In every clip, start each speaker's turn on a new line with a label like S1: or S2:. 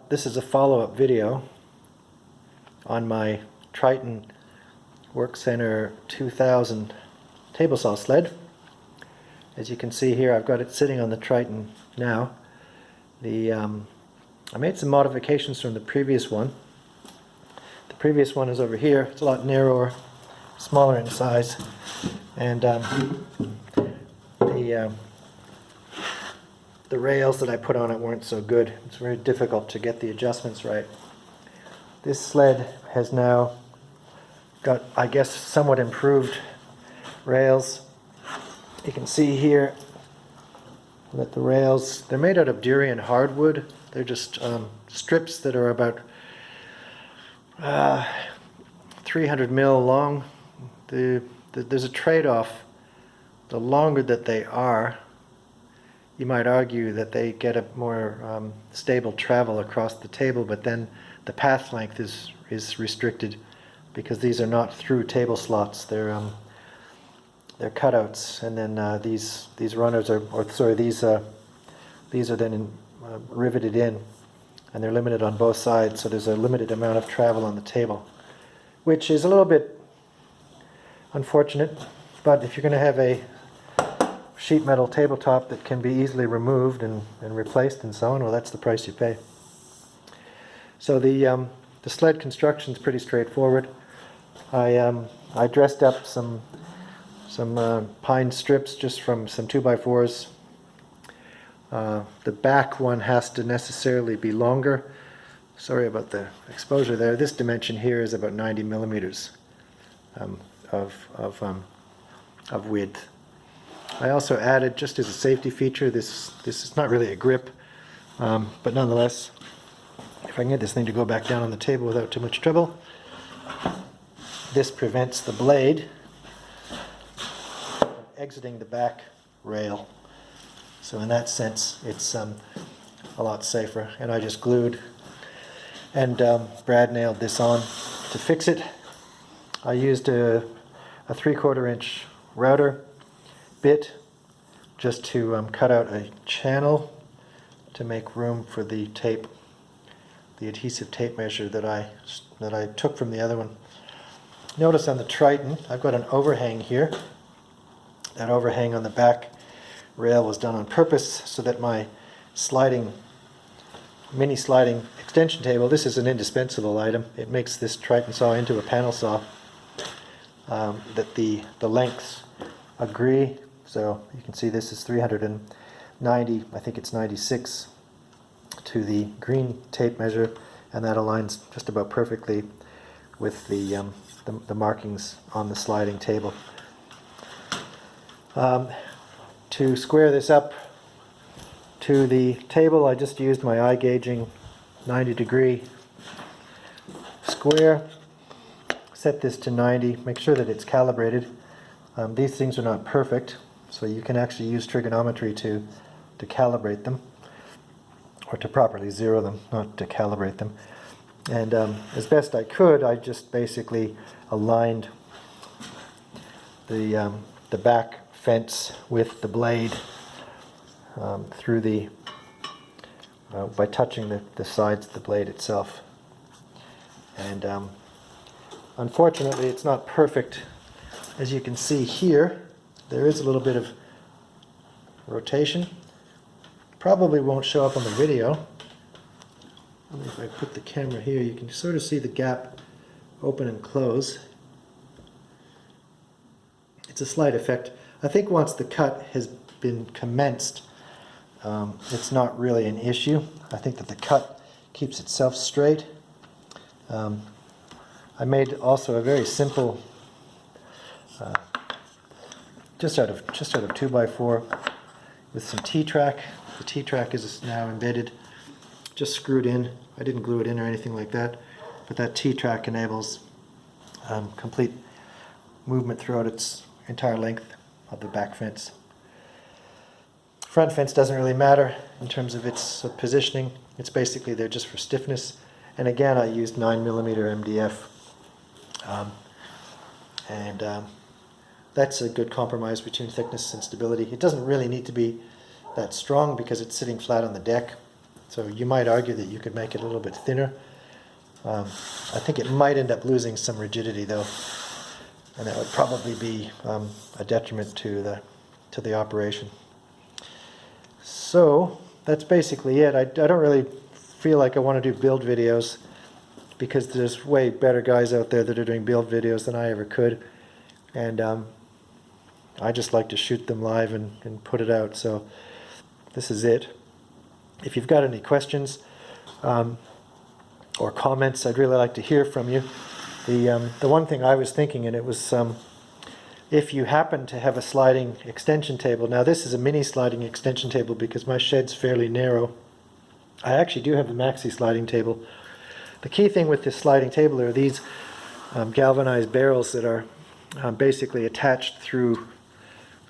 S1: This is a follow-up video on my Triton WorkCentre 2000 table saw sled. As you can see here, I've got it sitting on the Triton now. I made some modifications from the previous one. The previous one is over here. It's a lot narrower, smaller in size, and the rails that I put on it weren't so good. It's very difficult to get the adjustments right. This sled has now got, I guess, somewhat improved rails. You can see here that the rails, they're made out of durian hardwood. They're just strips that are about 300 mil long. There's a trade-off. The longer that they are, you might argue that they get a more stable travel across the table, but then the path length is restricted because these are not through table slots. They're cutouts, and then these runners are, these are then riveted in, and they're limited on both sides. So there's a limited amount of travel on the table, which is a little bit unfortunate. But if you're going to have a sheet metal tabletop that can be easily removed and replaced and so on, well, that's the price you pay. So the sled construction is pretty straightforward. I dressed up some pine strips just from some 2x4s. The back one has to necessarily be longer. Sorry about the exposure there. This dimension here is about 90 millimeters of width. I also added, just as a safety feature, this is not really a grip, but nonetheless, if I can get this thing to go back down on the table without too much trouble, this prevents the blade from exiting the back rail. So in that sense, it's a lot safer. And I just glued and brad nailed this on to fix it. I used a 3/4 inch router bit just to cut out a channel to make room for the tape, the adhesive tape measure that I took from the other one. Notice on the Triton I've got an overhang here. That overhang on the back rail was done on purpose so that my mini sliding extension table, this is an indispensable item. It makes this Triton saw into a panel saw. That the lengths agree. So you can see this is 390, I think it's 96 to the green tape measure, and that aligns just about perfectly with the markings on the sliding table. To square this up to the table, I just used my eye gauging 90-degree square. Set this to 90, make sure that it's calibrated. These things are not perfect, so you can actually use trigonometry to calibrate them, or to properly zero them, not to calibrate them. And as best I could, I just basically aligned the back fence with the blade through by touching the sides of the blade itself. And unfortunately, it's not perfect. As you can see here, there is a little bit of rotation. Probably won't show up on the video. If I put the camera here, you can sort of see the gap open and close. It's a slight effect. I think once the cut has been commenced, it's not really an issue. I think that the cut keeps itself straight. I made also a very simple, just out of 2x4 with some T-track. The T-track is now embedded, just screwed in. I didn't glue it in or anything like that, but that T-track enables complete movement throughout its entire length of the back fence. Front fence doesn't really matter in terms of its positioning. It's basically there just for stiffness. And again, I used 9mm MDF. That's a good compromise between thickness and stability. It doesn't really need to be that strong because it's sitting flat on the deck. So you might argue that you could make it a little bit thinner. I think it might end up losing some rigidity though, and that would probably be a detriment to the operation. So that's basically it. I don't really feel like I want to do build videos because there's way better guys out there that are doing build videos than I ever could, and I just like to shoot them live and put it out. So this is it. If you've got any questions or comments, I'd really like to hear from you. The one thing I was thinking, and it was if you happen to have a sliding extension table. Now this is a mini sliding extension table because my shed's fairly narrow. I actually do have a maxi sliding table. The key thing with this sliding table are these galvanized barrels that are basically attached through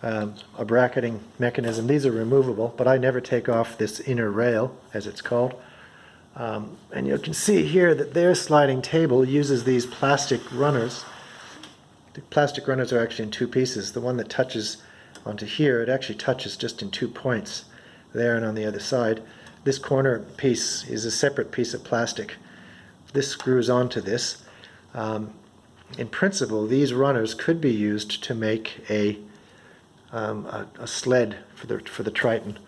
S1: a bracketing mechanism. These are removable, but I never take off this inner rail, as it's called. And you can see here that their sliding table uses these plastic runners. The plastic runners are actually in two pieces. The one that touches onto here, it actually touches just in 2 points, there and on the other side. This corner piece is a separate piece of plastic. This screws onto this. In principle, these runners could be used to make a sled for the Triton.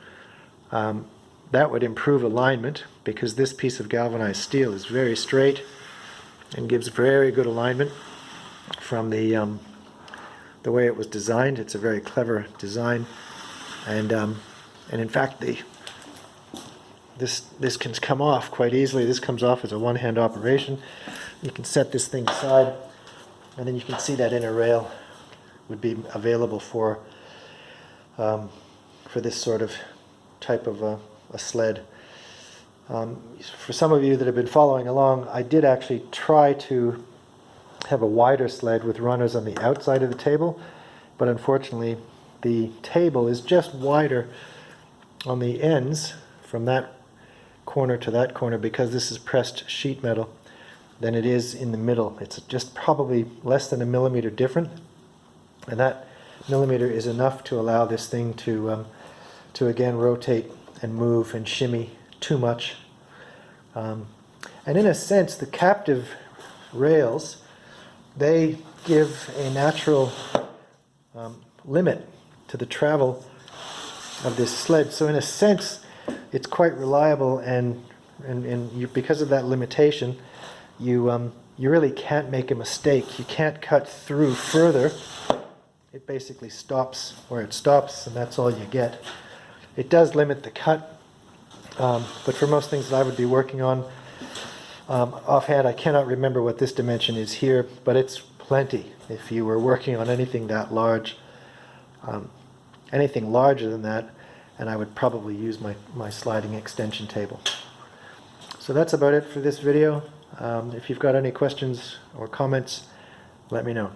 S1: That would improve alignment because this piece of galvanized steel is very straight and gives very good alignment from the way it was designed. It's a very clever design, and in fact this can come off quite easily. This comes off as a one-hand operation. You can set this thing aside, and then you can see that inner rail would be available for this sort of type of a sled. For some of you that have been following along, I did actually try to have a wider sled with runners on the outside of the table, but unfortunately the table is just wider on the ends from that corner to that corner because this is pressed sheet metal than it is in the middle. It's just probably less than a millimeter different, and that millimeter is enough to allow this thing to again rotate and move and shimmy too much. And in a sense, the captive rails, they give a natural limit to the travel of this sled. So in a sense, it's quite reliable, and because of that limitation, you really can't make a mistake. You can't cut through further. It basically stops where it stops, and that's all you get. It does limit the cut, but for most things that I would be working on, offhand I cannot remember what this dimension is here, but it's plenty if you were working on anything that large. Anything larger than that, and I would probably use my sliding extension table. So that's about it for this video. If you've got any questions or comments, let me know.